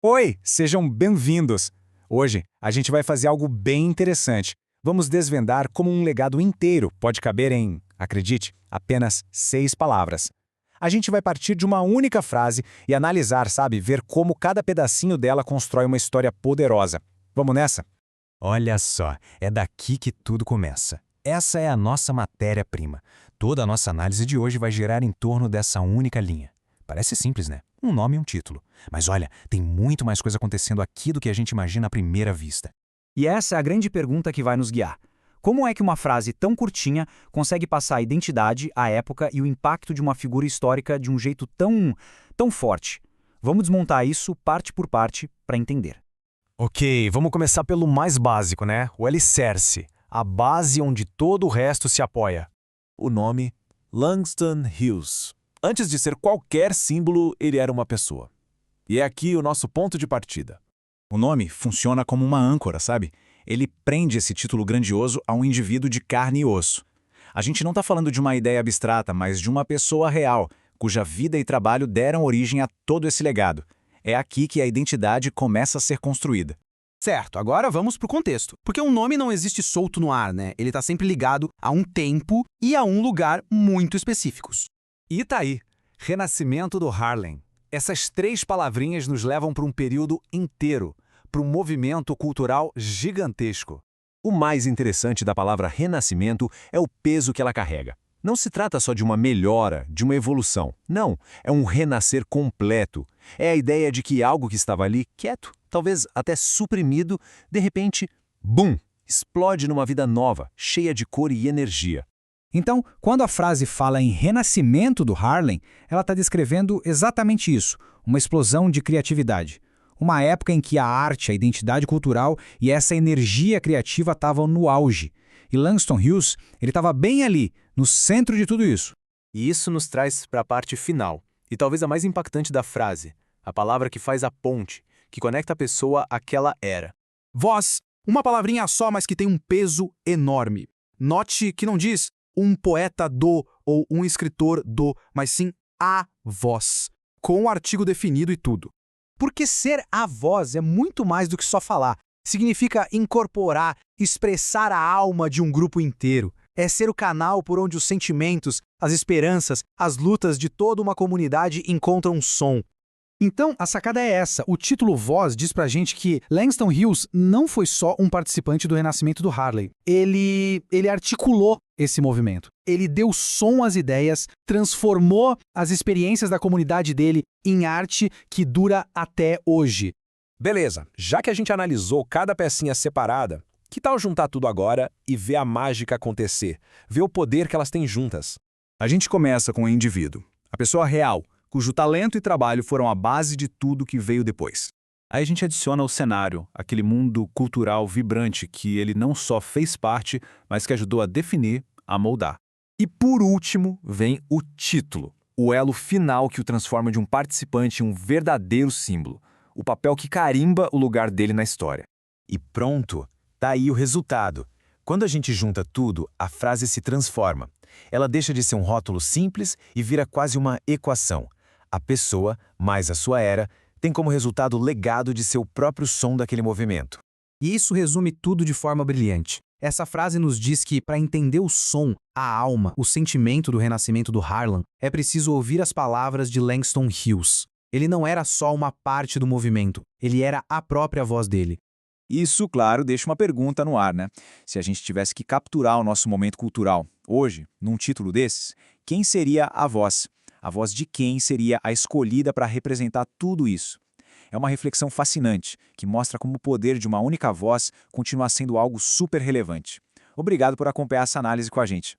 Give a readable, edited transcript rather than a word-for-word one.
Oi, sejam bem-vindos! Hoje a gente vai fazer algo bem interessante. Vamos desvendar como um legado inteiro pode caber em, acredite, apenas 6 palavras. A gente vai partir de uma única frase e analisar, sabe, ver como cada pedacinho dela constrói uma história poderosa. Vamos nessa? Olha só, é daqui que tudo começa. Essa é a nossa matéria-prima. Toda a nossa análise de hoje vai girar em torno dessa única linha. Parece simples, né? Um nome e um título. Mas olha, tem muito mais coisa acontecendo aqui do que a gente imagina à primeira vista. E essa é a grande pergunta que vai nos guiar. Como é que uma frase tão curtinha consegue passar a identidade, a época e o impacto de uma figura histórica de um jeito tão forte? Vamos desmontar isso parte por parte para entender. Ok, vamos começar pelo mais básico, né? O alicerce. A base onde todo o resto se apoia. O nome Langston Hughes. Antes de ser qualquer símbolo, ele era uma pessoa. E é aqui o nosso ponto de partida. O nome funciona como uma âncora, sabe? Ele prende esse título grandioso a um indivíduo de carne e osso. A gente não está falando de uma ideia abstrata, mas de uma pessoa real, cuja vida e trabalho deram origem a todo esse legado. É aqui que a identidade começa a ser construída. Certo, agora vamos pro contexto. Porque um nome não existe solto no ar, né? Ele está sempre ligado a um tempo e a um lugar muito específicos. E tá aí, Renascimento do Harlem. Essas 3 palavrinhas nos levam para um período inteiro, para um movimento cultural gigantesco. O mais interessante da palavra renascimento é o peso que ela carrega. Não se trata só de uma melhora, de uma evolução. Não, é um renascer completo. É a ideia de que algo que estava ali, quieto, talvez até suprimido, de repente, bum, explode numa vida nova, cheia de cor e energia. Então, quando a frase fala em renascimento do Harlem, ela está descrevendo exatamente isso, uma explosão de criatividade. Uma época em que a arte, a identidade cultural e essa energia criativa estavam no auge. E Langston Hughes, ele estava bem ali, no centro de tudo isso. E isso nos traz para a parte final, e talvez a mais impactante da frase, a palavra que faz a ponte, que conecta a pessoa àquela era. Voz, uma palavrinha só, mas que tem um peso enorme. Note que não diz um poeta do ou um escritor do, mas sim a voz, com o artigo definido e tudo. Porque ser a voz é muito mais do que só falar. Significa incorporar, expressar a alma de um grupo inteiro. É ser o canal por onde os sentimentos, as esperanças, as lutas de toda uma comunidade encontram um som. Então, a sacada é essa. O título Voz diz pra gente que Langston Hughes não foi só um participante do renascimento do Harlem. Ele articulou esse movimento. Ele deu som às ideias, transformou as experiências da comunidade dele em arte que dura até hoje. Beleza, já que a gente analisou cada pecinha separada, que tal juntar tudo agora e ver a mágica acontecer, ver o poder que elas têm juntas? A gente começa com o indivíduo, a pessoa real, cujo talento e trabalho foram a base de tudo que veio depois. Aí a gente adiciona o cenário, aquele mundo cultural vibrante que ele não só fez parte, mas que ajudou a definir, a moldar. E por último vem o título, o elo final que o transforma de um participante em um verdadeiro símbolo, o papel que carimba o lugar dele na história. E pronto, tá aí o resultado. Quando a gente junta tudo, a frase se transforma. Ela deixa de ser um rótulo simples e vira quase uma equação. A pessoa, mais a sua era, tem como resultado o legado de ser o próprio som daquele movimento. E isso resume tudo de forma brilhante. Essa frase nos diz que, para entender o som, a alma, o sentimento do renascimento do Harlem, é preciso ouvir as palavras de Langston Hughes. Ele não era só uma parte do movimento, ele era a própria voz dele. Isso, claro, deixa uma pergunta no ar, né? Se a gente tivesse que capturar o nosso momento cultural, hoje, num título desses, quem seria a voz? A voz de quem seria a escolhida para representar tudo isso? É uma reflexão fascinante, que mostra como o poder de uma única voz continua sendo algo super relevante. Obrigado por acompanhar essa análise com a gente.